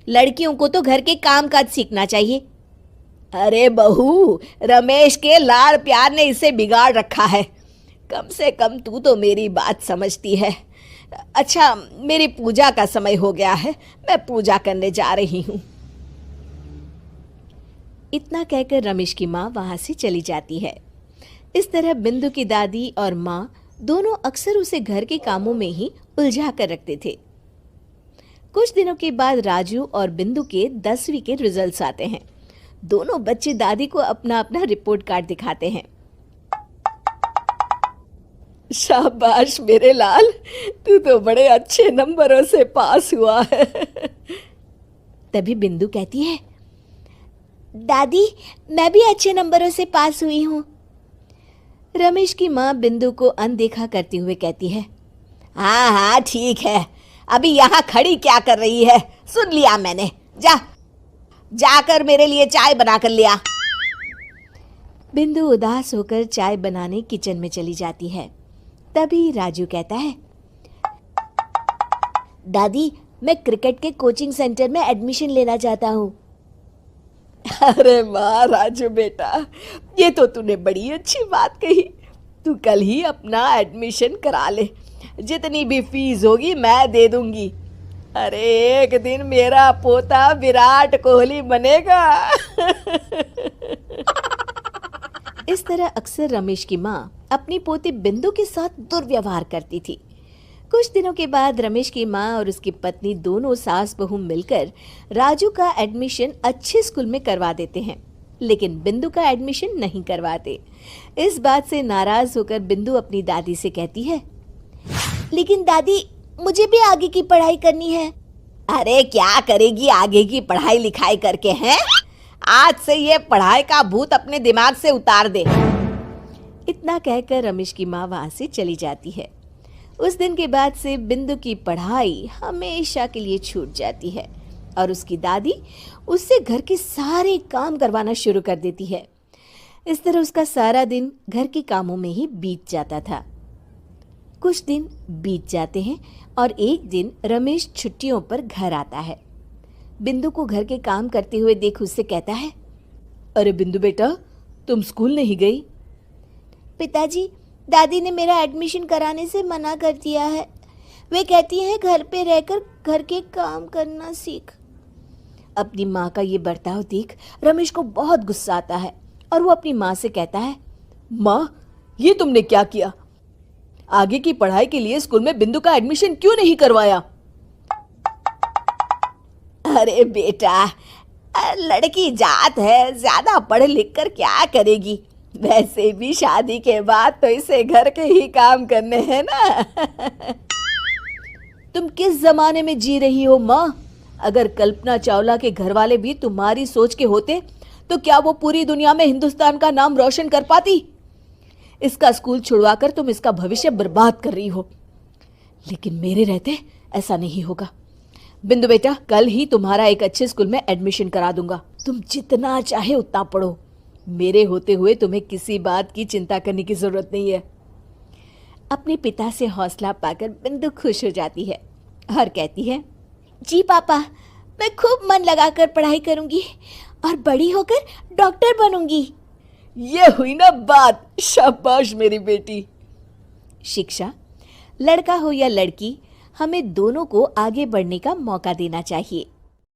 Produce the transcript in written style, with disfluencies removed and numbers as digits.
लड़कियों को तो घर के काम काज सीखना चाहिए। अरे बहू, रमेश के लाड़ प्यार ने इसे बिगाड़ रखा है। कम से कम तू तो मेरी बात समझती है। अच्छा, मेरी पूजा का समय हो गया है, मैं पूजा करने जा रही हूँ। इतना कहकर रमेश की माँ वहां से चली जाती है। इस तरह बिंदु की दादी और माँ दोनों अक्सर उसे घर के कामों में ही उलझा कर रखते थे। कुछ दिनों के बाद राजू और बिंदु के 10वीं के रिजल्ट्स आते हैं। दोनों बच्चे दादी को अपना अपना रिपोर्ट कार्ड दिखाते हैं। शाबाश मेरे लाल, तू तो बड़े अच्छे नंबरों से पास हुआ है। तभी बिंदु कहती है, दादी मैं भी अच्छे नंबरों से पास हुई हूँ। रमेश की माँ बिंदु को अनदेखा करते हुए कहती है, हाँ हाँ ठीक है, अभी यहाँ खड़ी क्या कर रही है, सुन लिया मैंने, जाकर मेरे लिए चाय बना कर लिया। बिंदु उदास होकर चाय बनाने किचन में चली जाती है। तभी राजू कहता है, दादी मैं क्रिकेट के कोचिंग सेंटर में एडमिशन लेना चाहता हूँ। अरे वाह राजू बेटा, ये तो तूने बड़ी अच्छी बात कही। तू कल ही अपना एडमिशन करा ले, जितनी भी फीस होगी मैं दे दूंगी। अरे एक दिन मेरा पोता विराट कोहली बनेगा। इस तरह अक्सर रमेश की माँ अपनी पोती बिंदु के साथ दुर्व्यवहार करती थी। कुछ दिनों के बाद रमेश की माँ और उसकी पत्नी दोनों सास बहू मिलकर राजू का एडमिशन अच्छे स्कूल में करवा देते हैं, लेकिन बिंदु का एडमिशन नहीं करवाते। इस बात से नाराज होकर बिंदु अपनी दादी से कहती है, लेकिन दादी मुझे भी आगे की पढ़ाई करनी है। अरे क्या करेगी आगे की पढ़ाई लिखाई करके हैं? आज से ये पढ़ाई का भूत अपने दिमाग से उतार दे। इतना कहकर रमेश की माँ वहां से चली जाती है। उस दिन के बाद से बिंदु की पढ़ाई हमेशा के लिए छूट जाती है और उसकी दादी उससे घर के सारे काम करवाना शुरू कर देती है। इस तरह उसका सारा दिन घर के कामों में ही बीत जाता था। कुछ दिन बीत जाते हैं और एक दिन रमेश छुट्टियों पर घर आता है। बिंदु को घर के काम करते हुए देख उससे कहता है, अरे बिंदु बेटा, तुम स्कूल नहीं गई? पिताजी, दादी ने मेरा एडमिशन कराने से मना कर दिया है। वे कहती हैं घर पे रहकर घर के काम करना सीख। अपनी माँ का ये बर्ताव देख रमेश को बहुत गुस्सा आता है और वो अपनी माँ से कहता है, माँ ये तुमने क्या किया? आगे की पढ़ाई के लिए स्कूल में बिंदु का एडमिशन क्यों नहीं करवाया? अरे बेटा, लड़की जात है, ज्यादा पढ़ लिख कर क्या करेगी? वैसे भी शादी के बाद तो इसे घर के ही काम करने हैं ना। तुम किस जमाने में जी रही हो माँ? अगर कल्पना चावला के घर वाले भी तुम्हारी सोच के होते तो क्या वो पूरी दुनिया में हिंदुस्तान का नाम रोशन कर पाती? इसका स्कूल छुड़वाकर तुम इसका भविष्य बर्बाद कर रही हो, लेकिन मेरे रहते ऐसा नहीं होगा। बिंदु बेटा, कल ही तुम्हारा एक अच्छे स्कूल में एडमिशन करा दूंगा। तुम जितना चाहे उतना पढ़ो। मेरे होते हुए तुम्हें किसी बात की चिंता करने की जरूरत नहीं है। अपने पिता से हौसला पाकर बिंदु खुश हो जाती है और कहती है, जी पापा, मैं खूब मन लगाकर पढ़ाई करूंगी और बड़ी होकर डॉक्टर बनूंगी। ये हुई ना बात, शाबाश मेरी बेटी। शिक्षा, लड़का हो या लड़की, हमें दोनों को आगे बढ़ने का मौका देना चाहिए।